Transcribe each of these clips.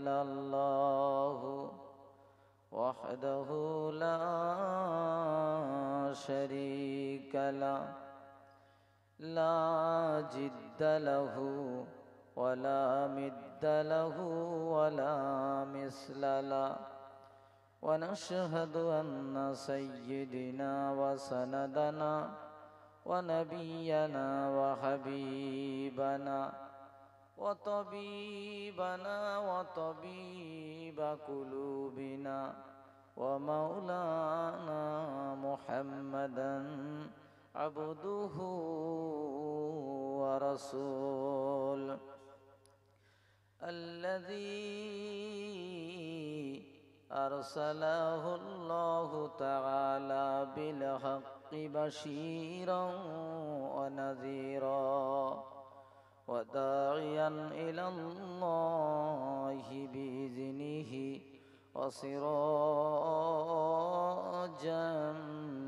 إلا الله وحده لا شريك له لا جد له ولا مد له ولا مثل له ونشهد أن سيدنا وسندنا ونبينا وحبيبنا وطبيبنا وطبيب قلوبنا ومولانا محمدا عبده ورسوله الذي أرسله الله تعالى بالحق بشيرا ونذيرا وداعيا إلى الله بإذنه وسراجا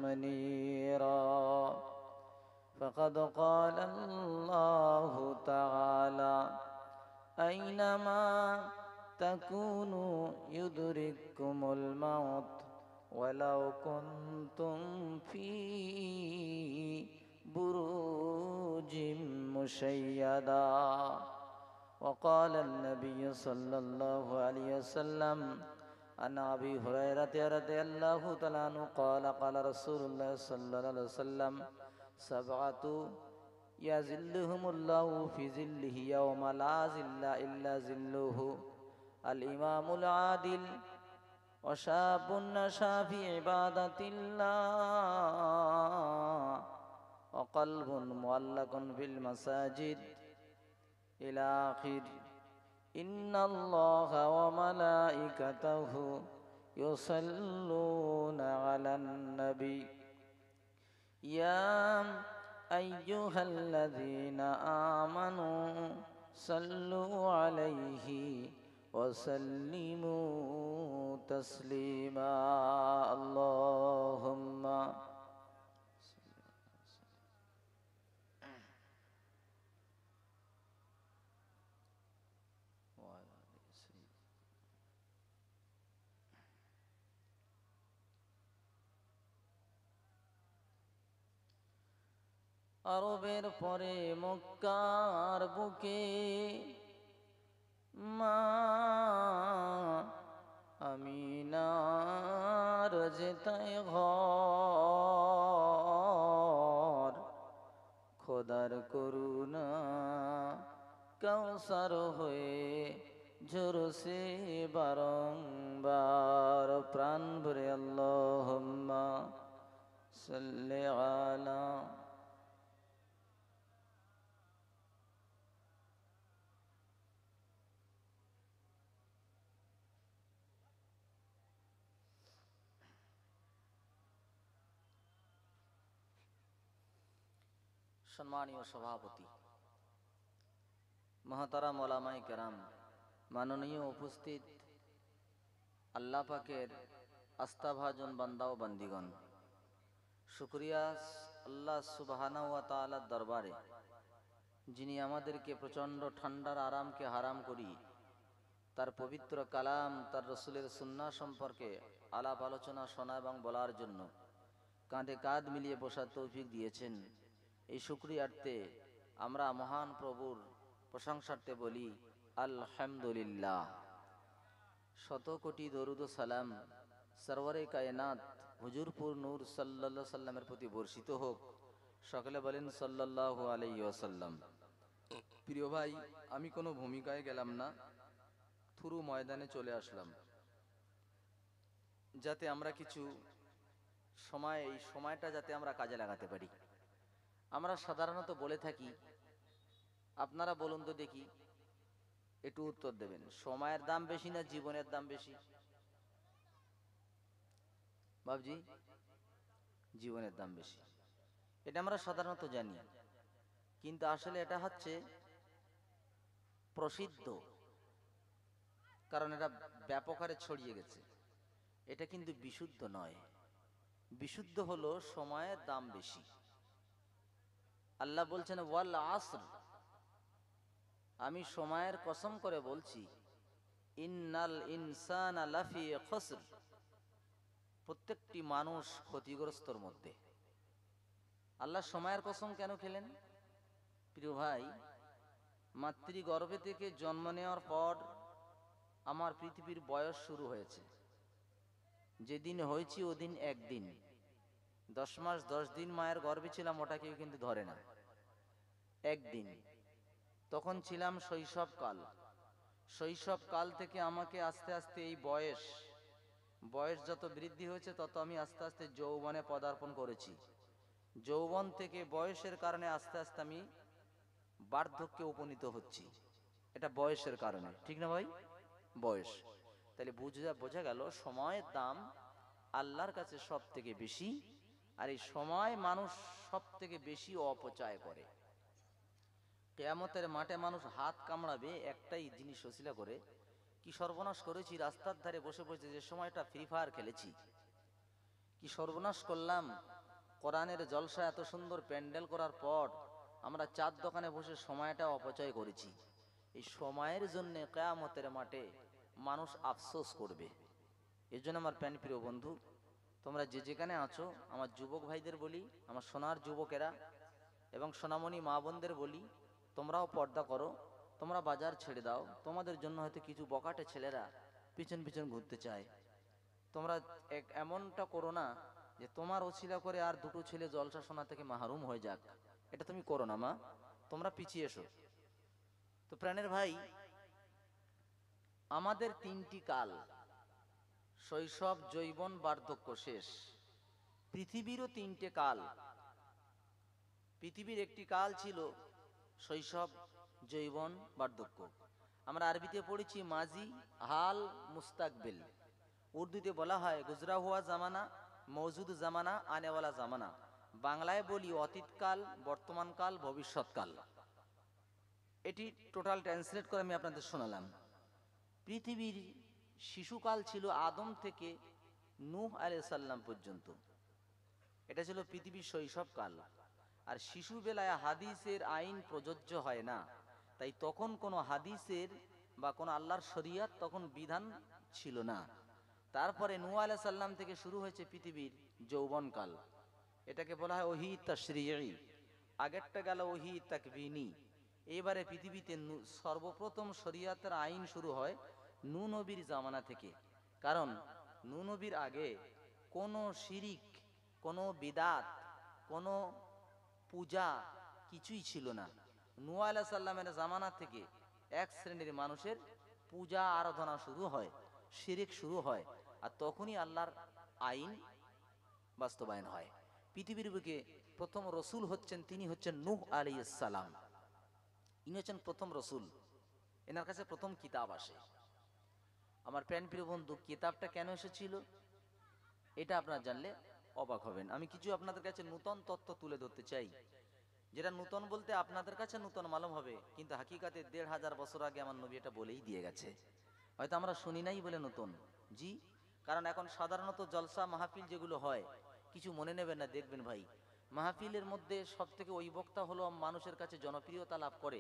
منيرا فقد قال الله تعالى أينما تكونوا يدرككم الموت ولو كنتم في بروج مشيدا وقال النبي صلى الله عليه وسلم عن أبي هريرة رضي الله تعالى عنه قال قال رسول الله صلى الله عليه وسلم سبعة يظلهم الله في ظله يوم لا ظل إلا ظله الإمام العادل وشاب نشأ في عبادة الله وقلب معلق في المساجد إلى آخر إن الله وملائكته يصلون على النبي يا أيها الذين آمنوا صلوا عليه وسلموا تسليما اللهم আরবের পরে মক্কার বুকে মা আমিনার যেতায় ঘর খোদার করুণা কাউসার হয়ে ঝরছে বারংবার প্রাণ ভরে আল্লাহুম্মা সাল্লি আলা সম্মানীয় সভাপতি, মহতারাম ওলামায়ে কেরাম, মাননীয় উপস্থিত, আল্লাহ পাকের আস্থাভাজন বান্দা ও বান্দিগণ, শুকরিয়া আল্লাহ সুবহানাহু ওয়া তাআলার দরবারে, যিনি আমাদেরকে প্রচণ্ড ঠান্ডার আরামকে হারাম করি তার পবিত্র কালাম, তার রসুলের সুন্নাহ সম্পর্কে আলাপ আলোচনা শোনা এবং বলার জন্য কাঁধে কাঁধ মিলিয়ে বসার তৌফিক দিয়েছেন। এই শুকরিয়ার্থে আমরা মহান প্রভুর প্রশংসার্থে বলি আলহামদুলিল্লাহ। শত কোটি দরুদ ও সালাম সরওয়ারে কায়নাত হুজুরপুর নূর সাল্লাল্লাহু সাল্লামের প্রতি বর্ষিত হোক। সকলে বলেন সাল্লাল্লাহু আলাইহি ওয়াসাল্লাম। প্রিয় ভাই, আমি কোনো ভূমিকায় গেলাম না, থুরু ময়দানে চলে আসলাম, যাতে আমরা কিছু সময়, এই সময়টা যাতে আমরা কাজে লাগাতে পারি। আমরা সাধারণত বলে থাকি, আপনারা বলুন তো দেখি, একটু উত্তর দেবেন, সময়ের দাম বেশি না জীবনের দাম বেশি? বাবজি, জীবনের দাম বেশি, এটা আমরা সাধারণত জানি, কিন্তু আসলে এটা হচ্ছে প্রসিদ্ধ, কারণ এটা ব্যাপক হারে ছড়িয়ে গেছে। এটা কিন্তু বিশুদ্ধ নয়। বিশুদ্ধ হলো সময়ের দাম বেশি। আল্লাহ বলছেন ওয়াল আসর, আমি সময়ের কসম করে বলছি, ইন্নাল ইনসানা লাফি খুসর, প্রত্যেকটি মানুষ ক্ষতিগ্রস্তর মধ্যে। আল্লাহ সময়ের কসম কেন খেলেন? প্রিয় ভাই, মাতৃগর্ভে থেকে জন্ম নেওয়ার পর আমার পৃথিবীর বয়স শুরু হয়েছে। যেদিন হয়েছি ওদিন একদিন। 10 মাস 10 দিন মায়ের গর্ভে ছিলাম, ওটা কেউ কিন্তু ধরে না। একদিন, তখন ছিলাম শৈশবকাল। শৈশবকাল থেকে আমাকে আস্তে আস্তে এই বয়স যত বৃদ্ধি হয়েছে, তত আমি আস্তে আস্তে যৌবনে পদার্পণ করেছি। যৌবন থেকে বয়সের কারণে আস্তে আস্তে আমি বার্ধক্যে উপনীত হচ্ছি। এটা বয়সের কারণে, ঠিক না ভাই? বয়স। তাহলে বোঝা গেল সময়ের দাম আল্লাহর কাছে সব থেকে বেশি, আর এই সময় মানুষ সব থেকে বেশি অপচয় করে। কিয়ামতের মাঠে মানুষ হাত কামড়াবে একটাই জিনিস ওসিলা করে, কি সর্বনাশ করেছি, রাস্তার ধারে বসে বসে যে সময়টা ফ্রি ফায়ার খেলেছি, কি সর্বনাশ করলাম। কোরআনের জলসা এত সুন্দর প্যান্ডেল করার পর আমরা চার দোকানে বসে সময়টা অপচয় করেছি। এই সময়ের জন্য কিয়ামতের মাঠে মানুষ আফসোস করবে। এই জন্য আমার প্রিয় বন্ধু, তোমরা যে যেখানে আছো, আমার যুবক ভাইদের বলি, আমার সোনার যুবকেরা এবং সোনামণি মা বোনদের বলি, তোমরাও পর্দা করো, তোমরা বাজার ছেড়ে দাও। তোমাদের জন্য হয়তো কিছু বকাটে ছেলেরা পিছন পিছন ঘুরতে চায়। তোমরা এমনটা করো না যে তোমার ওছিলা করে আর দুটো ছেলে জলসা শোনা থেকে মাহরুম হয়ে যাক। এটা তুমি করো না মা, তোমরা পিছিয়ে এসো। তো প্রাণের ভাই, আমাদের তিনটি কাল, শৈশব, যৌবন, বার্ধক্য শেষ। পৃথিবীরও তিনটে কাল। পৃথিবীর একটি কাল ছিল শৈশব, যৌবন, বার্ধক্য। আমরা আরবিতে পড়েছি মাজি, হাল, মুস্তাকবিল। উর্দুতে বলা হয় গুজরা হুয়া জামানা, মৌজুদ জামানা, আনেওয়ালা জামানা। বাংলায় বলি অতীতকাল, বর্তমানকাল, ভবিষ্যৎকাল। এটি টোটাল ট্রান্সলেট করে আমি আপনাদের শোনালাম। পৃথিবীর শিশুকাল ছিল আদম থেকে নূহ আলাইহিস সালাম পর্যন্ত। এটা ছিল পৃথিবীর শৈশবকাল। আর শিশু বেলায় হাদিসের আইন প্রযোজ্য হয় না, তাই তখন কোনো হাদিসের বা কোনো আল্লাহর শরিয়ত তখন বিধান ছিল না। তারপরে নূহ আলাইহিস সালাম থেকে শুরু হয়েছে পৃথিবীর যৌবনকাল। এটাকে বলা হয় ওহী তাশরিঈ। আগেরটা গেল ওহী তাকবিনী। এবারে পৃথিবীতে সর্বপ্রথম শরিয়তের আইন শুরু হয় নূহ নবীর জামানা থেকে। কারণ নূহ নবীর আগে কোনো শিরিক, কোনো বিদাত, কোনো পূজা কিছুই ছিল না। নূহ আলাইহিস সালামের জামানা থেকে এক শ্রেণীর মানুষের পূজা আরাধনা শুরু হয়, শিরিক শুরু হয়, আর তখনই আল্লাহর আইন বাস্তবায়ন হয়। পৃথিবীর বুকে প্রথম রসুল হচ্ছেন, তিনি হচ্ছেন নূহ আলাইহিস সালাম। ইনি হচ্ছেন প্রথম রসুল। এনার কাছে প্রথম কিতাব আসে। আমার প্রিয় বন্ধু, কিতাবটা কেন এসেছিল এটা আপনারা জানলে অবাক হবেন। আমি কিছু আপনাদের কাছে নূতন তত্ত্ব তুলে ধরতে চাই, যেটা নূতন বলতে আপনাদের কাছে নূতন মালুম হবে, কিন্তু হাকিকাতে 1500 বছর আগে আমার নবী এটা বলেই দিয়ে গেছে। হয়তো আমরা শুনি নাই বলে নতুন। জি, কারণ এখন সাধারণত জলসা মাহফিল যেগুলো হয়, কিছু মনে নেবেন না, দেখবেন ভাই, মাহফিলের মধ্যে সব থেকে ওই বক্তা হলো মানুষের কাছে জনপ্রিয়তা লাভ করে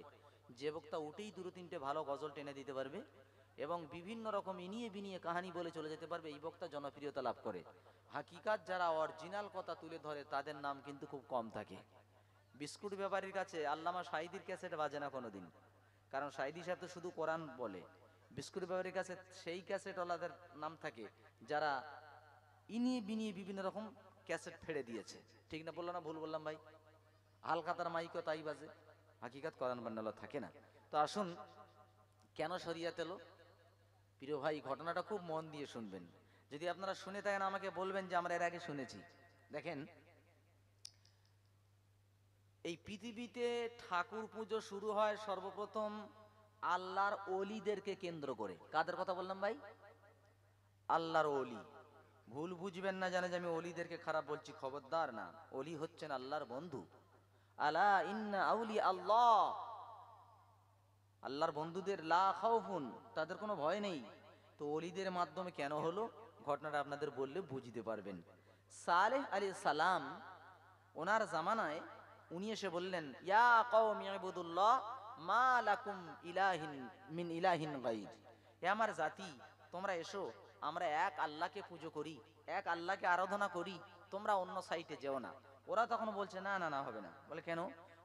যে বক্তা উঠেই দুটো তিনটে ভালো গজল টেনে দিতে পারবে এবং বিভিন্ন রকম ইনিয়ে বিনিয়ে কাহানি বলে চলে যেতে পারবে, এই বক্তা জনপ্রিয়তা লাভ করে। হাকিকাত যারা অরিজিনাল কথা তুলে ধরে তাদের নাম কিন্তু খুব কম থাকে। বিস্কুট ব্যাপারীর কাছে আল্লামা সাঈদীর ক্যাসেট বাজে না কোনোদিন, কারণ সাঈদী সাহেব তো শুধু কোরআন বলে। বিস্কুট ব্যাপারীর কাছে সেই ক্যাসেটওয়ালাদের নাম থাকে যারা ইনিয়ে বিনিয়ে বিভিন্ন রকম ক্যাসেট ফেড়ে দিয়েছে। ঠিক না বললো না? ভুল বললাম ভাই? হালখাতার মাইকও তাই বাজে, হাকিকাত কোরআন বান্নালো থাকে না। তো আসুন, কেন শরিয়াত এলো? প্রিয় ভাই, ঘটনাটা খুব মন দিয়ে শুনবেন। যদি আপনারা শুনে থাকেন আমাকে বলবেন যে আমরা এর আগে শুনেছি। দেখেন, এই পৃথিবীতে ঠাকুর পুজো শুরু হয় সর্বপ্রথম আল্লাহর ওলিদেরকে কেন্দ্র করে। কাদের কথা বললাম ভাই? আল্লাহর ওলি। ভুল বুঝবেন না জানে যে আমি ওলিদেরকে খারাপ বলছি, খবরদার না। ওলি হচ্ছেন আল্লাহর বন্ধু। আলা ইন্না আউলি আল্লাহ, আল্লাহর বন্ধুদের লা খাউফুন, তাদের কোনো ভয় নেই। তো ওলিদের মাধ্যমে কেন হলো, ঘটনাটা আপনাদের বললে বুঝতে পারবেন। সালেহ আলাইহিস সালাম, ওনার জামানায় উনি এসে বললেন, ইয়া কওমি ইবুদুল্লাহ মা লাকুম ইলাহিন মিন ইলাহিন গায়র। হে আমার জাতি, তোমরা এসো, আমরা এক আল্লাহকে পুজো করি, এক আল্লাহকে আরাধনা করি, তোমরা অন্য সাইটে যেও না। ওরা তখন বলছে না না না, হবে না। বলে কেন?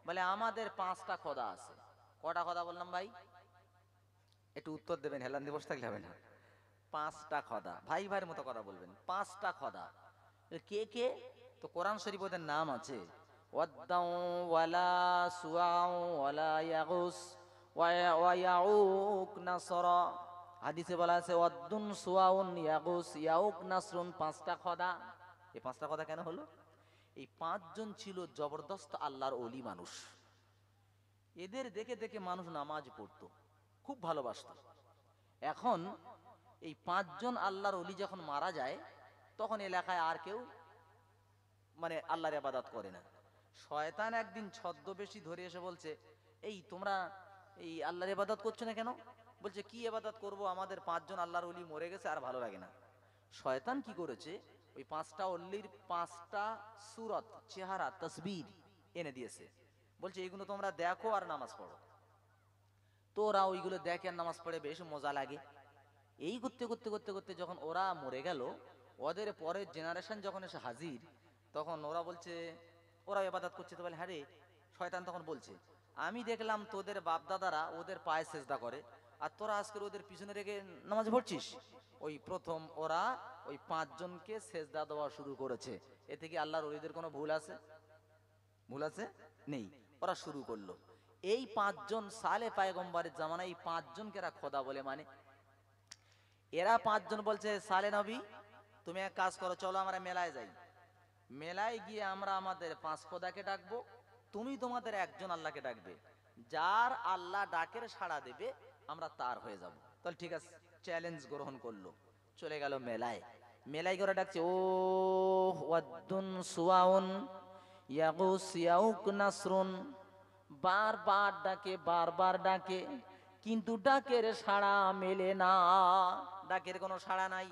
বলে আমাদের 5টা খোদা আছে। কটা খোদা বললাম ভাই? একটু উত্তর দেবেন, হেলান দিবস থাকলে হবে না। 5টা খোদা, ভাই ভাইয়ের মতো কথা বলবেন। 5টা খোদা কে কে? তো কোরআন শরীফ ওদের নাম আছে, ওয়াদ্দাউ ওয়ালা সুআউ ওয়ালা ইয়াগুস ওয়া ইয়াউক নাসরা। হাদিসে বলা আছে ওয়াদ্দুন সুআউন ইয়াগুস ইয়াউক নাসরুন, 5টা খোদা। এই 5টা খোদা কেন হলো? এই 5জন ছিল জবরদস্ত আল্লাহর ওলি মানুষ। এদের দেখে দেখে মানুষ নামাজ পড়তো, খুব ভালোবাসতো। এখন এই 5জন আল্লাহর ওলি যখন মারা যায়, তখন এলাকায় আর কেউ মানে আল্লাহর ইবাদত করে না। শয়তান একদিন ছদ্মবেশী ধরে এসে বলছে, এই তোমরা এই আল্লাহর ইবাদত করছো না কেন? বলছে কি ইবাদত করব, আমাদের 5জন আল্লাহর ওলি মরে গেছে, আর ভালো লাগে না। শয়তান কি করেছে, ওই 5টা ওলির 5টা সূরত, চেহারা, তাসবির এনে দিয়েছে। বলছে এইগুলো তোমরা দেখো আর নামাজ পড়ো। তো ওরা ওইগুলো দেখে আর নামাজ পড়ে, বেশ মজা লাগে। এই করতে করতে করতে করতে যখন ওরা মরে গেল, ওদের পরের জেনারেশন যখন এসে হাজির, তখন ওরা বলছে, ওরা ইবাদত করছে, তো বলে হ্যাঁ রে। শয়তান তখন বলছে, আমি দেখলাম তোদের বাপ দাদারা ওদের পায়ে সেজদা করে, আর তোরা আজকের ওদের পিছনে রেখে নামাজ পড়ছিস। ওই প্রথম ওরা ওই 5জনকে সেজদা দেওয়া শুরু করেছে। এতে কি আল্লাহর ওলিদের কোনো ভুল আছে? ভুল আছে? নেই। ওরা শুরু করলো। এই 5জন সালে পায়গম্বরের জামানায় এই 5জনকে এরা খোদা বলে মানে। এরা 5জন বলছে, সালে নবী তুমি এক কাজ করো, চলো আমরা মেলায় যাই। মেলায় গিয়ে আমরা আমাদের 5 খোদাকে ডাকবো, তুমি তোমাদের একজন আল্লাহকে ডাকবে। যার আল্লাহ ডাকের সাড়া দেবে আমরা তার হয়ে যাব। তাহলে ঠিক আছে, চ্যালেঞ্জ গ্রহণ করলো। চলে গেল মেলায়। মেলায় করে ডাকছে, ও ওয়াদ্দুন সুআউন ইয়াগুস ইয়াউক নাসরুন। বারবার ডাকে, বারবার ডাকে, কিন্তু ডাকের সাড়া মেলে না। ডাকের কোনো সাড়া নাই।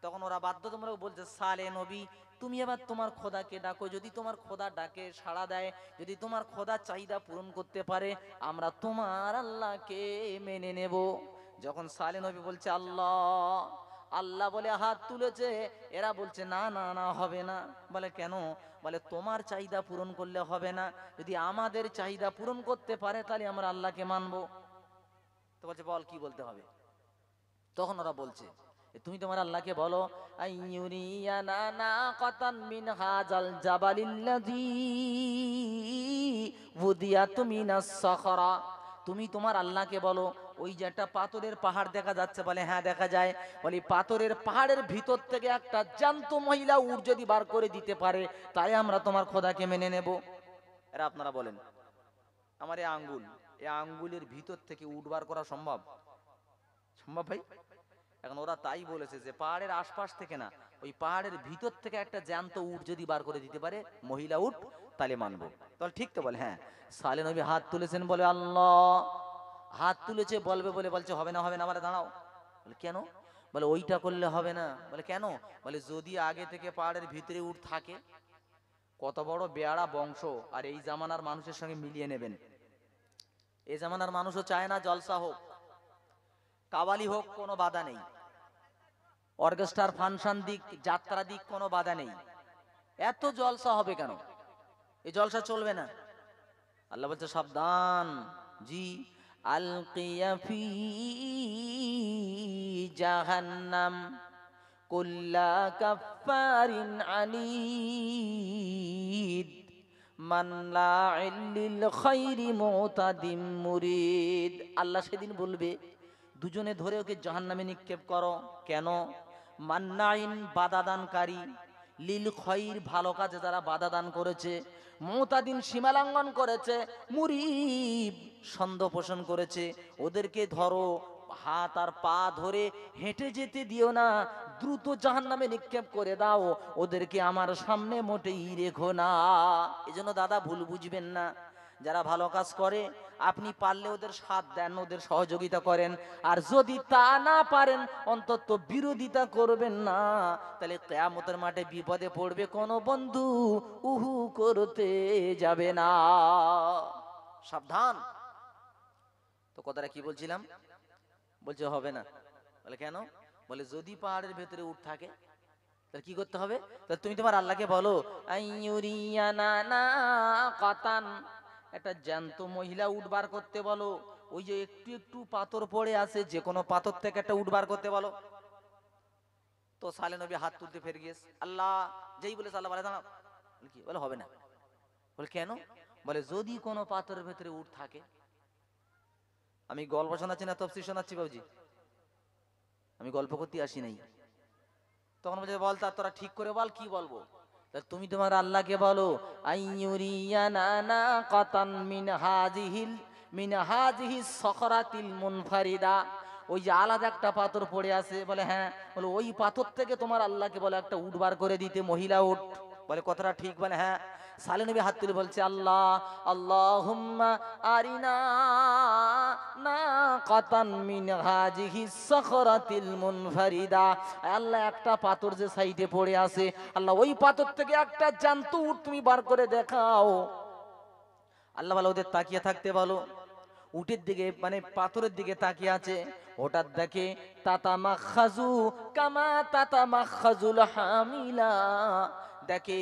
তখন ওরা বাধ্যতামূলক বলছে, সালে নবী তুমি এবার তোমার খোদাকে ডাকো, যদি তোমার খোদা ডাকে সাড়া দেয়, যদি তোমার খোদা চাহিদা পূরণ করতে পারে, আমরা তোমার আল্লাহকে মেনে নেব। যখন সালে নবী বলছে আল্লাহ আল্লাহ বলে হাত তুলেছে, এরা বলছে না না না, হবে না। বলে কেন? বলে তোমার চাহিদা পূরণ করলে হবে না, যদি আমাদের চাহিদা পূরণ করতে পারে তাহলে আমরা আল্লাহকে মানবো। তো বলছে বল কি বলতে হবে। তখন ওরা বলছে, তুমি তোমার আল্লাহকে বলো, আইয়ুরিয়ানা নাকাতান মিন হাজাল জাবালিল্লাযী উদিয়াত মিনাস সাখরা। তুমি তোমার আল্লাহকে বলো, ওই যে একটা পাথরের পাহাড় দেখা যাচ্ছে। বলে হ্যাঁ দেখা যায়। বলি পাথরের পাহাড়ের ভিতর থেকে একটা জ্যান্ত মহিলা উট যদি বার করে দিতে পারে, তাই আমরা তোমার খোদাকে মেনে নেব। এরা আপনারা বলেন, আমার এই আঙ্গুল, এই আঙ্গুলের ভিতর থেকে উট বার করা সম্ভব? সম্ভব ভাই? এখন ওরা তাই বলেছে যে পাহাড়ের আশপাশ থেকে না, ওই পাহাড়ের ভিতর থেকে একটা জ্যান্ত উট যদি বার করে দিতে পারে, মহিলা উট, তাহলে মানবো। তাহলে ঠিক তো? বলে হ্যাঁ। সালে নবী হাত তুলেছেন, বলে আল্লাহ। হাত তুলেছে বলবে বলে বলছে হবে না হবে না। বলে দাঁড়াও। বলে কেন? বলে ওইটা করলে হবে না। বলে কেন? বলে যদি আগে থেকে পাহাড়ের ভিতরে উট থাকে, কত বড় বেয়াড়া বংশ, আর এই জামানার মানুষের সঙ্গে মিলিয়ে নেবেন। এই জামানার মানুষও চায় না জলসা হোক, কাওয়ালি হোক, কোনো বাধা নেই। অর্কেস্ট্রার ফাংশন দিক, যাত্রা দিক, কোনো বাধা নেই। এত জলসা হবে কেন? এই জলসা চলবে না। আল্লাহ বলছে সাবধান। জি, আলকিয়া ফি জাহান্নাম কুল্লা কাফারিন আনিদ মান লাইল লিল খাইরি মুতাদিম মুরিদ। আল্লাহ সেদিন বলবে, দুজনে ধরে ওকে জাহান্নামে নিক্ষেপ করো। কেন? মান্নাইন বাধাদানকারী, লিল খৈর ভালো কাজে যারা বাধা দান করেছে, মুতাদিন সীমালঙ্ঘন করেছে, মুরিব সন্দেহ পোষণ করেছে, ওদেরকে ধরো, হাত আর পা ধরে হেঁটে যেতে দিও না, দ্রুত জাহান্নামে নিক্ষেপ করে দাও, ওদেরকে আমার সামনে মোটেই রেখো না। এজন্য দাদা ভুল বুঝবেন না, যারা ভালো কাজ করে আপনি পারলে ওদের সাথ দেন, ওদের সহযোগিতা করেন, আর যদি তা না পারেন অন্তত বিরোধিতা করবেন না। তাহলে কিয়ামতের মাঠে বিপদে পড়বে, কোনো বন্ধু উহু করতে যাবে না। সাবধান। তো কথাটা কি বলছিলাম? বলছে হবে না। বলে কেন? বলে যদি পাহাড়ের ভেতরে উট থাকে তাহলে কি করতে হবে? তাহলে তুমি তোমার আল্লাহকে বলো আইয়ুরিয়ানা নাকাতান, একটা জ্যান্ত মহিলা উট বার করতে বলো। ওই যে একটু একটু পাথর পড়ে আছে, যে কোনো পাথর থেকে একটা উট বার করতে বলো। তো সালে নবী হাত তুলতে ফের গিয়েছে, আল্লাহ যেই বলেছে আল্লাহ বলে দাঁড়াও। কি বলে? হবে না। বলে কেন? বলে যদি কোনো পাথরের ভেতরে উট থাকে। আমি গল্প শোনাচ্ছি না তফসির শোনাচ্ছি বাবুজি, আমি গল্প করতে আসি নাই। তখন বলছে বল তা তোরা ঠিক করে বল কি বলবো। তা তুমি তোমার আল্লাহকে বলো আইয়ুরিয়ানা নাকাতান মিন হাযিহিস সখরাতিল মুনফারিদা, ওই যে আলাদা একটা পাথর পড়ে আছে। বলে হ্যাঁ। বলে ওই পাথর থেকে তোমার আল্লাহকে বলে একটা উট বার করে দিতে, মহিলা উট। বলে কথাটা ঠিক? বলে হ্যাঁ। সালে নবী হাত তুলে বলছে আল্লাহ আল্লাহুম্মা আরিনা নাকাতান মিন হাযিহিস সখরাতিল মুনফারিদা, আল্লাহ একটা পাথর যে সাইডে পড়ে আছে, আল্লাহ ওই পাথর থেকে একটা জ্যান্ত উট তুমি বার করে দেখাও। আল্লাহ বলে ওদের তাকিয়ে থাকতে বলো। উটের দিকে মানে পাথরের দিকে তাকিয়ে আছে। হঠাৎ দেখে তাতামাখাজু কামা তাতামাখাজুল হামিলা, দেখে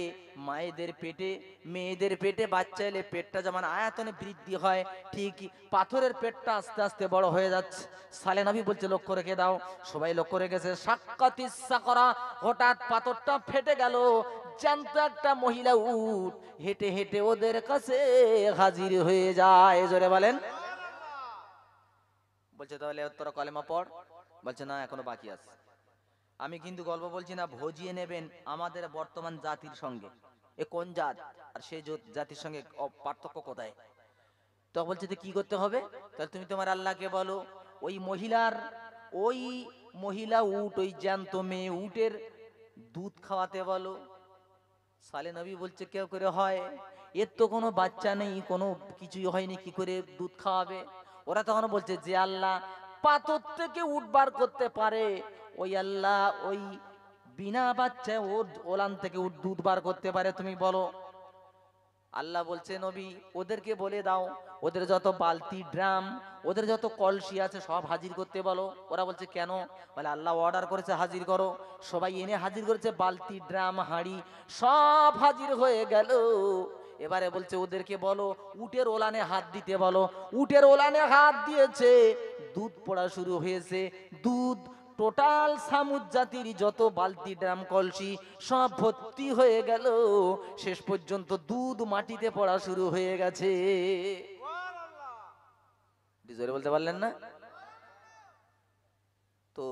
মায়েদের পেটে মেয়েদের পেটে বাচ্চা এলে পেটটা যেমন আয়তনে বৃদ্ধি হয়, ঠিক পাথরের পেটটা আস্তে আস্তে বড় হয়ে যাচ্ছে। সালে নবী বলছে লক্ষ্য রেখে দাও। সবাই লক্ষ্য রেখেছে। সাক্কাতিস সাকরা, হঠাৎ পাথরটা ফেটে গেল। জ্যান্ত একটা মহিলা উট হেঁটে হেঁটে ওদের কাছে হাজির হয়ে যায়। জোরে বলেন। বলছে তাহলে তোরা কলেমা পড়। বলছে না এখনো বাকি আছে। আমি কিন্তু গল্প বলছি না, ভজিয়ে নেবেন আমাদের বর্তমান জাতির সঙ্গে। এ কোন জাত আর সেই জাতির সঙ্গে পার্থক্য কোথায়? তো বলছে যে কি করতে হবে? তাহলে তুমি তোমার আল্লাহকে বলো ওই মহিলা উট, ওই জ্যান্ত মেয়ে উটের দুধ খাওয়াতে বলো। সালে নবী বলছে কেউ করে হয়? এর তো কোনো বাচ্চা নেই, কোনো কিছুই হয়নি, কি করে দুধ খাওয়াবে? ওরা তখন বলছে যে আল্লাহ পাথর থেকে উট বার করতে পারে, ওই আল্লাহ ওই বিনা বাচ্চায় ওর ওলান থেকে উট দুধ বার করতে পারে, তুমি বলো। আল্লাহ বলছে নবী ওদেরকে বলে দাও ওদের যত বালতি ড্রাম ওদের যত কলসি আছে সব হাজির করতে বলো। ওরা বলছে কেন? বলে আল্লাহ অর্ডার করেছে হাজির করো। সবাই এনে হাজির করেছে, বালতি ড্রাম হাঁড়ি সব হাজির হয়ে গেল। এবারে বলছে ওদেরকে বলো উটের ওলানে হাত দিতে বলো। উটের ওলানে হাত দিয়েছে, দুধ পড়া শুরু হয়েছে। দুধ টোটাল সামুদ জাতির যত বালতি ড্রাম কলসি সব ভর্তি হয়ে গেল। শেষ পর্যন্ত দুধ মাটিতে পড়া শুরু হয়ে গেছে। জোরে বলতে পারলেন না? তো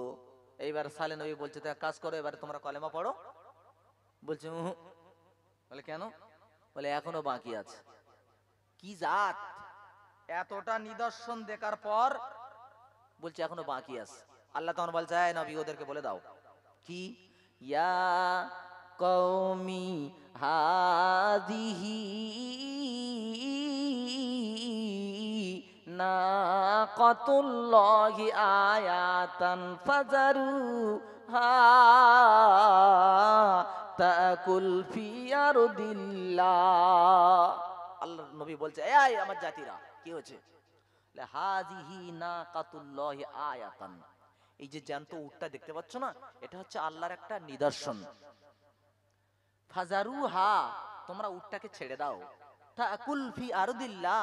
এইবার সালে নবী বলছে তো এক কাজ করো, এবার তোমরা কলেমা পড়ো। বলছে বলে কেন? বলে এখনো বাকি আছে। কি জাত! এতটা নিদর্শন দেখার পর বলছে এখনো বাকি আছে। আল্লাহ তখন বলছে এই নবী ওদেরকে বলে দাও কি, ইয়া কওমি হাদিহি নাকাতুল্লাহি আয়াতান ফাজারুহা তাকুল ফি আরদিল্লাহ। আল্লাহ নবী বলছে এই আমার জাতিরা কি হয়েছে? হাযিহি নাকাতুল্লাহি আয়াতান, এই যে জ্যান্ত উটটা দেখতে পাচ্ছ না, এটা হচ্ছে আল্লাহর একটা নিদর্শন। ফাজারুহা, তোমরা উটটাকে ছেড়ে দাও। তাকুল ফি আরদিল্লাহ,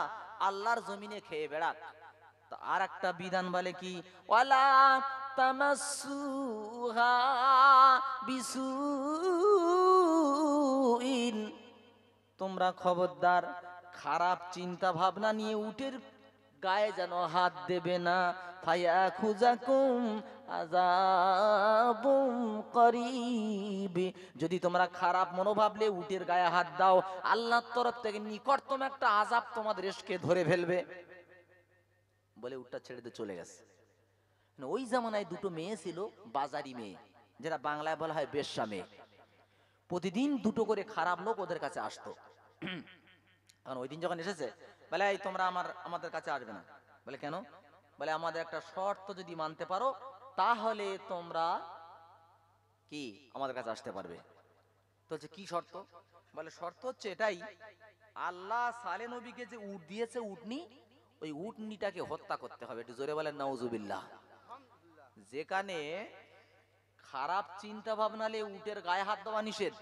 আল্লাহর জমিনে খেয়ে বেড়াক। তো আর একটা বিধান বলে কি, ওয়ালা তামাসসুহা বিসুইন, তোমরা খবরদার খারাপ চিন্তা ভাবনা নিয়ে উটের গায়ে যেন হাত দেবে না। ফায়াখুযাকুম আযাবুম করিব, যদি তোমরা খারাপ মনোভাব নিয়ে উটের গায়ে হাত দাও আল্লাহর তরফ থেকে নিকটতম একটা আযাব তোমাদের এসকে ধরে ফেলবে। বলে উটটা ছেড়ে দিয়ে চলে গেছে। ওই জামানায় দুটো মেয়ে ছিল, বাজারি মেয়ে, যেটা বাংলায় বলা হয় বেশ্যা মেয়ে। প্রতিদিন দুটো করে খারাপ লোক ওদের কাছে আসতো। এখন ওই দিন যখন এসেছে বলে এই তোমরা আমাদের কাছে আসবে না। বলে কেন? বলে আমাদের একটা শর্ত যদি মানতে পারো তাহলে তোমরা কি আমাদের কাছে আসতে পারবে। তো হচ্ছে কি শর্ত? বলে শর্ত হচ্ছে এটাই, আল্লাহ সালে নবীকে যে উট দিয়েছে উটনি, ওই উটনিটাকে হত্যা করতে হবে। একটু জোরে বলেন নাউজুবিল্লাহ। যেখানে খারাপ চিন্তা ভাবনা নিয়ে উটের গায়ে হাত দেওয়া নিষেধ,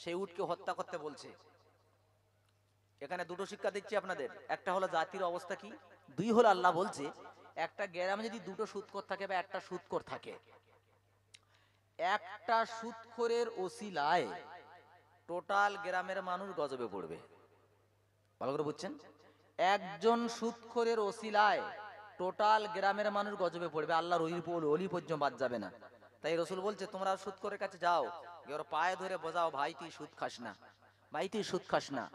সেই উটকে হত্যা করতে বলছে। এখানে দুটো শিক্ষা দিচ্ছি আপনাদের। একটা হলো জাতির অবস্থা কি, দুই হলো আল্লাহ বলছে একটা গ্রামে যদি দুটো সুদখোর থাকে বা একটা সুদখোর থাকে, একটা সুদখোরের ওসিলায় টোটাল গ্রামের মানুষ গজবে পড়বে। ভালো করে বুঝছেন? একজন সুদখোরের ওসিলায় টোটাল গ্রামের মানুষ গজবে পড়বে, আল্লাহর ওলি পর্যন্ত বাদ যাবে না। তাই রসুল বলছে তোমরা সুদখোরের কাছে যাও, ওর পায়ে ধরে বোঝাও, ভাই তুই সুদ খাস না, ভাই তুই সুদ খাস না।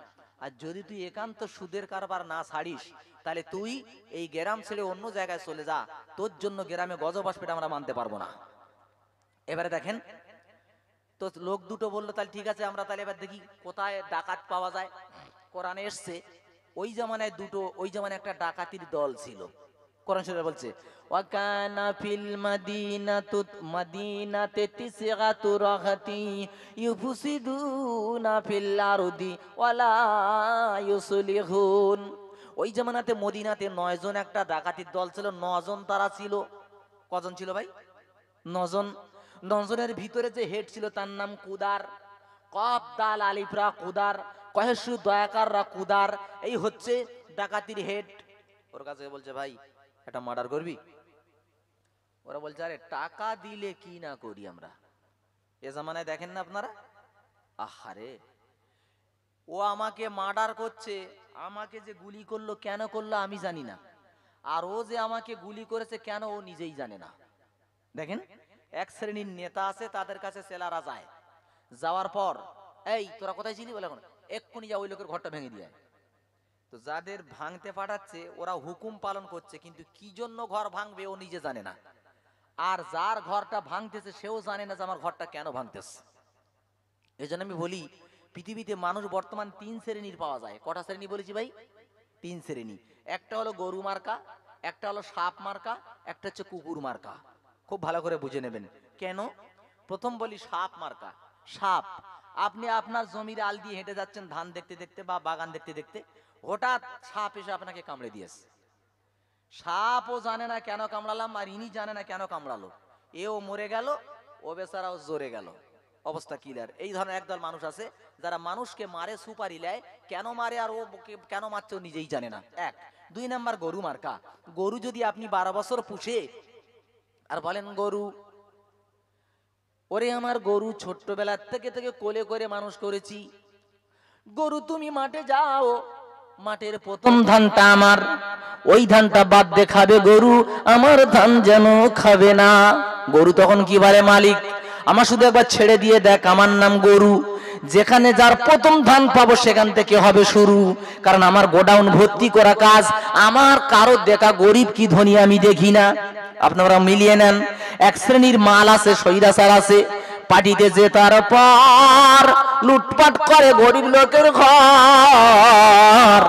আর যদি তুই একান্ত সুদের কারবার না ছাড়িস, তাহলে তুই এই গ্রাম ছেড়ে অন্য জায়গায় চলে যা, তোর জন্য গ্রামে গজব আসবে, আমরা মানতে পারবো না। এবারে দেখেন তো, লোক দুটো বললো তাহলে ঠিক আছে, আমরা তাহলে এবার দেখি কোথায় ডাকাত পাওয়া যায়। কোরআনে এসছে ওই জামানায় ওই জামানায় একটা ডাকাতির দল ছিল। কোরআন শরীফে বলছে ওয়াকানা ফিল মাদিনাতে তিসগাতু রাহাতি ইউফসিদুনা ফিল আরদি ওয়ালা ইউসলিহুন। ওই জামানাতে মদিনাতে 9 জন একটা ডাকাতির দল ছিল। 9 জন তারা ছিল। কজন ছিল ভাই? 9 জন। 9 জনের ভিতরে যে হেড ছিল তার নাম কুদার। কফ দাল আলিফরা কুদার, কহেসু দয়াকাররা কুদার। এই হচ্ছে ডাকাতির হেড। ওর কাছে বলছে ভাই একটা মার্ডার করবি? ওরা বলছে আরে টাকা দিলে কি না করি আমরা। এ জামানায় দেখেন না আপনারা, আহারে ও আমাকে মার্ডার করছে, আমাকে যে গুলি করলো কেন করলো আমি জানি না, আর ও যে আমাকে গুলি করেছে কেন ও নিজেই জানে না। দেখেন এক শ্রেণীর নেতা আছে, তাদের কাছে সেলারা যায়, যাওয়ার পর এই তোরা কোথায় ছিলি বলে, এক্ষুনি যা ওই লোকের ঘরটা ভেঙে দিয়ে। তো যাদের ভাঙতে পাঠাচ্ছে ওরা হুকুম পালন করছে, কিন্তু কি জন্য ঘর ভাঙবে ও নিজে জানে না, আর যার ঘরটা ভাঙতেছে সেও জানে না যে আমার ঘরটা কেন ভাঙতেছে। এই জন্য আমি বলি পৃথিবীতে মানুষ বর্তমান 3 শ্রেণীর পাওয়া যায়। কটা শ্রেণী বলেছি ভাই? 3 শ্রেণী। একটা হলো গরু মার্কা, একটা হলো সাপ মার্কা, একটা হচ্ছে কুকুর মার্কা। খুব ভালো করে বুঝে নেবেন কেন। প্রথম বলি সাপ মার্কা। সাপ, আপনি আপনার জমির আল দিয়ে হেঁটে যাচ্ছেন ধান দেখতে দেখতে বা বাগান দেখতে দেখতে, হঠাৎ সাপ এসে আপনাকে কামড়ে দিয়েছে। সাপও জানে না কেন কামড়ালাম, আর ইনি জানে না কেন কামড়ালো। এও মরে গেল, ও বেচারাও জোরে গেল, অবস্থা ক্লিয়ার। এই ধরনের একদল মানুষ আছে যারা মানুষকে মারে, সুপারি নেয়, কেন মারে আর ও কেন মারছে ও নিজেই জানে না। 1। 2 নাম্বার গরু মার্কা। গরু যদি আপনি 12 বছর পুষে আর বলেন গরু, ওরে আমার গরু ছোট্টবেলার থেকে থেকে কোলে করে মানুষ করেছি, গরু তুমি মাঠে যাও, মাঠের প্রথম ধানটা আমার, ওই ধানটা বাদ দিয়ে খাবে গরু, আমার ধান যেন খাবে না। গরু তখন কি বলে, মালিক আমার শুধু একবার ছেড়ে দিয়ে দেখ, আমার নাম গরু, যেখানে যার প্রথম ধান পাবো সেখান থেকে হবে শুরু, কারণ আমার গোডাউন ভর্তি করা কাজ, আমার কারো দেখা গরিব কি ধনী আমি দেখি না। আপনারা মিলিয়ে নেন। এক শ্রেণীর মাল আছে, সৈরাচার আছে, পার্টিতে জেতার পর লুটপাট করে গরিব লোকের ঘর।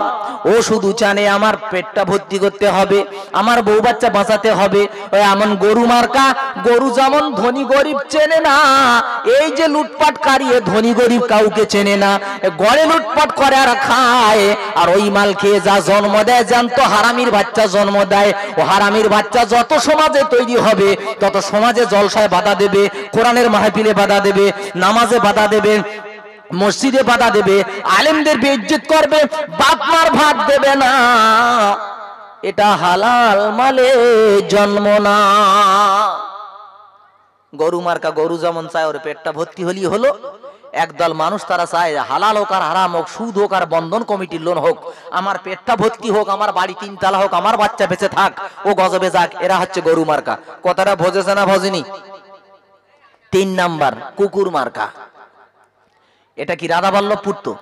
ও শুধু জানে আমার পেটটা ভর্তি করতে হবে, আমার বউ বাচ্চা বাঁচাতে হবে। ওই এমন গরু মার্কা। গরু যেমন ধনী গরিব চেনে না, এই যে লুটপাট কারিয়ে ধনী গরিব কাউকে চেনে না, গড়ে লুটপাট করে আর খায়। আর ওই মাল খেয়ে যা জন্ম দেয়, জানতো হারামির বাচ্চা জন্ম দেয়। ও হারামির বাচ্চা যত সমাজে তৈরি হবে, তত সমাজে জলসায় বাধা দেবে, কোরআনের মাহফিলে বাধা দেবে, নামাজে বাধা দেবে, মসজিদে বাধা দেবে, আলেমদের বেইজ্জত করবে, বাপ মার ভাত দেবে না। এটা হালাল মালে জন্ম না। গরু মার্কা। গরু যেমন চায় ওর পেটটা ভর্তি হলেই হলো। একদল মানুষ তারা চায় হালাল হোক আর হারাম হোক, সুদ হোক আর বন্ধন কমিটির লোন হোক, আমার পেটটা ভর্তি হোক, আমার বাড়ি 3 তলা হোক, আমার বাচ্চা বেঁচে থাক, ও গজবে যাক। এরা হচ্ছে গরু মার্কা। কথাটা বোঝেছে না বোঝেনি? 3 নাম্বার কুকুর মার্কা। এটা কি রাধাবল্লভপুর? তো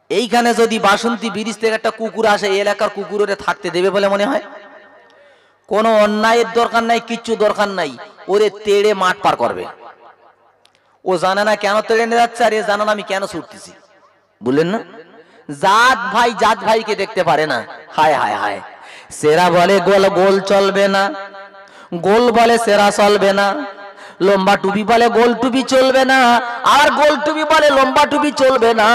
এইখানে যদি বাসন্তী ব্রিজ থেকে একটা কুকুর আসে, এলাকার কুকুরে থাকতে দেবে বলে মনে হয়? কোনো অন্যায়ের দরকার নাই, কিচ্ছু দরকার নাই, ওরে তেড়ে মাঠ পার করবে। ও জানে না কেন তেড়ে নিয়ে যাচ্ছে, আর এ জানে না আমি কেন ছুটতেছি। বুঝলেন না? জাত ভাইকে দেখতে পারে না। হায় হায় হায়। সেরা বলে গোল গোল চলবে না, গোল বলে সেরা চলবে না, লম্বা টুপি বলে গোল টুপি চলবে না, আর গোল টুপি বলে লম্বা টুপি চলবে না।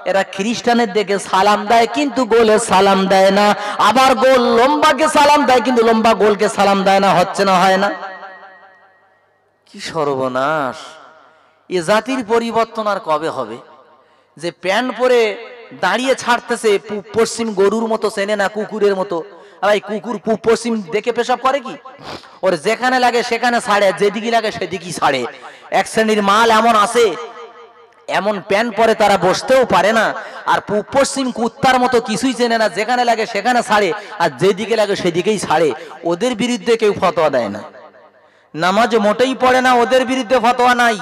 এরা খ্রিস্টানের দিকে সালাম দেয় কিন্তু গোলে সালাম দেয় না, আবার গোল লম্বাকে সালাম দেয় কিন্তু লম্বা গোলকে সালাম দেয় না। হচ্ছে না হয় না? কি সর্বনাশ! এ জাতির পরিবর্তন আর কবে হবে? যে প্যান্ট পরে দাঁড়িয়ে ছাড়তেছে, পূব পশ্চিম গরুর মতো চেনে না, কুকুরের মতো। ভাই কুকুর পূব পশ্চিম দেখে পেশাব করে কি? ওর যেখানে লাগে সেখানে ছাড়ে, যেদিকে লাগে সেদিকেই ছাড়ে। এক শ্রেণীর মাল এমন আছে, এমন প্যান্ট পরে তারা বসতেও পারে না, আর পূব পশ্চিম কুত্তার মতো কিছুই চেনে না, যেখানে লাগে সেখানে ছাড়ে, আর যেদিকে লাগে সেদিকেই ছাড়ে। ওদের বিরুদ্ধে কেউ ফতোয়া দেয় না, নামাজ মোটেই পড়ে না, ওদের বিরুদ্ধে ফতোয়া নাই।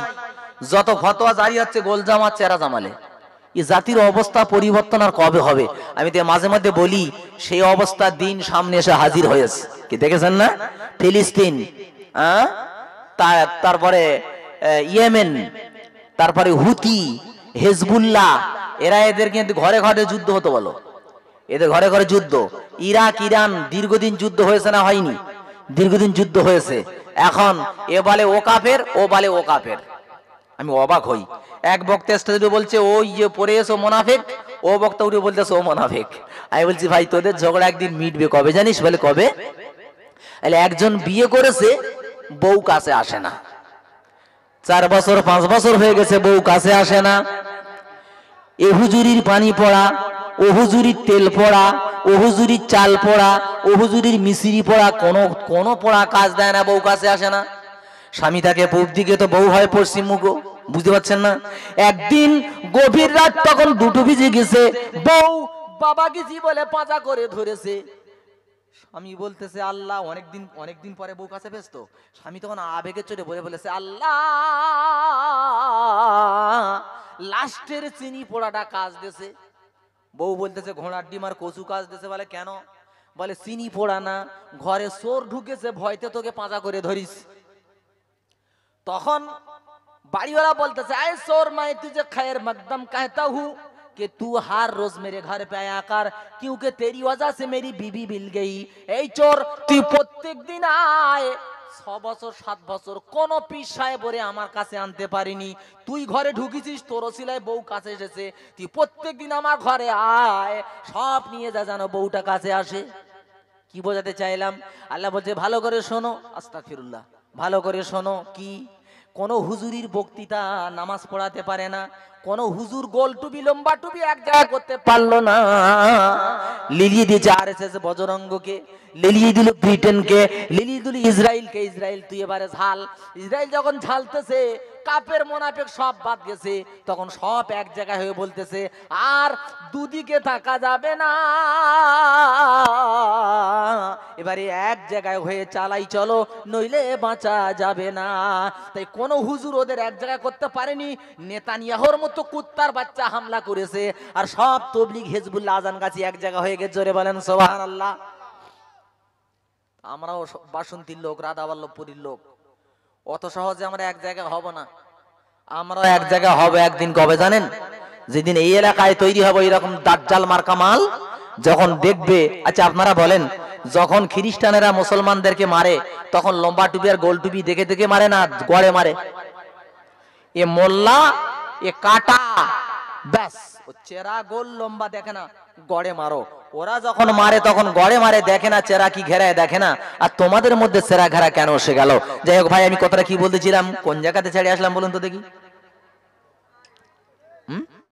যত ফতোয়া জারি হচ্ছে গোল জামাত চেরা জামালে। এই জাতির অবস্থা পরিবর্তন আর কবে হবে? আমি তো মাঝে মধ্যে বলি, সেই অবস্থার দিন সামনে এসে হাজির হয়েছে। কি দেখেছেন না? ফিলিস্তিন, তারপরে ইয়েমেন, তারপরে হুতি, হেজবুল্লাহ, এরা এদের কিন্তু ঘরে ঘরে যুদ্ধ হতো। বলো, এদের ঘরে ঘরে যুদ্ধ। ইরাক ইরান দীর্ঘদিন যুদ্ধ হয়েছে না হয়নি? দীর্ঘদিন যুদ্ধ হয়েছে। এখন এ বলে ও কাফের, ও বলে ও কাফের। আমি অবাক হই। এক বক্তা স্টেজে বলছে ওই যে পড়ে এসো মোনাফেক, ও বক্তা উঠে বলতেছে ও মোনাফেক। আমি বলছি ভাই তোদের ঝগড়া একদিন মিটবে, কবে জানিস? বলে কবে? একজন বিয়ে করেছে, বউ কাছে আসে না, 4 বছর 5 বছর হয়ে গেছে, বউ কাছে আসে না। এ হুজুরির পানি পড়া, ও হুজুরির তেল পড়া, ও হুজুরির চাল পড়া, ও হুজুরির মিশ্রি পড়া, কোনো পড়া কাজ দেয় না, বউ কাছে আসে না। স্বামী থাকে পূব দিকে, তো বউ হয় পশ্চিম মুখ। বুঝতে পারছেন না? একদিন গভীর রাত, তখন 2টো বেজে গেছে, বউ বাবা গেছি বলে পাজা করে ধরেছে। স্বামী বলতেছে আল্লাহ, অনেকদিন পরে বউ কাছে ব্যস্ত। স্বামী তখন আবেগে চড়ে বলেছে আল্লাহ, লাস্টের চিনি পোড়াটা কাজ দিয়েছে। বউ বলতেছে ঘোড়ার ডিম আর কচু কাজ দিয়েছে। বলে কেন? বলে চিনি পোড়া না, ঘরে চোর ঢুকেছে, ভয়তে তোকে পাজা করে ধরিস। তখন বাড়িওয়ালা বলতেছে আয় চোর, मैं तुझे खैर मकदम कहता हूँ कि तू हर रोज मेरे घर पे आया कर, क्योंकि तेरी वजह से मेरी बीवी मिल गई। এই চোর, তুই প্রত্যেক দিন আয়। 6 বছর 7 বছর কোন পিসায় বরে আমার কাছে আনতে পারিনি। তুই ঘরে ঢুকেছিস, তোর সিলাই বউ কাছে এসেছে। তুই প্রত্যেক দিন আমার ঘরে আয়, সব নিয়ে যা, যেন বউটা কাছে আসে। কি বোঝাতে চাইলাম? আল্লাহ বলছে ভালো করে শোনো, আস্তাগফিরুল্লাহ, ভালো করে শোনো। কি? কোন হুজুরির বক্তৃতা নামাজ পড়াতে পারে না, কোন হুজুর গোল টুপি লম্বা টুপি এক জায়গায় করতে পারলো না। লিলিয়ে দিয়েছে আরএসএস বজরঙ্গকে, লিলিয়ে দিল ব্রিটেনকে, লিলিয়ে দিল ইসরায়েলকে। ইসরায়েল তুই এবারে ঝাল। ইসরায়েল যখন ঝালতেছে, কাপের মোনাফেক সব বাদ গেছে, তখন সব এক জায়গায় হয়ে বলতেছে আর দুদিকে থাকা যাবে না, এবারে এক জায়গায় হয়ে চালাই চলো, নইলে বাঁচা যাবে না। তাই কোন হুজুর ওদের এক জায়গায় করতে পারেনি। নেতানিয়াহুর মতো কুত্তার বাচ্চা হামলা করেছে, আর সব তবলিগ হিজবুল্লাহ আজান গাছি এক জায়গা হয়ে গেছে। জোরে বলেন সুবহানাল্লাহ। আমরাও বাসন্তীর লোক, রাধাবল্লভপুরীর লোক, অত সহজে আমরা এক জায়গায় হব না। আমরা এক জায়গায় হবে একদিন, কবে জানেন? যেদিন এই এলাকায় তৈরি হবে এরকম দাজ্জাল মার্কা মাল যখন দেখবে। আচ্ছা আপনারা বলেন, যখন খ্রিস্টানেরা মুসলমানদেরকে মারে, তখন লম্বা টুপি আর গোল টুপি দেখে দেখে মারে না গড়ে মারে? এ মোল্লা, এ কাটা, ব্যাস, ও চেরা গোল লম্বা দেখে না, গড়ে মারো। ওরা যখন মারে তখন গড়ে মারে, দেখে না চেরা কি ঘেরায়, দেখে না। আর তোমাদের মধ্যে চেরা ঘেরা কেন এসে গেল? যাই হোক ভাই, আমি কথাটা কি বলতেছিলাম, কোন জায়গাতে ছেড়ে আসলাম বলুন তো দেখি।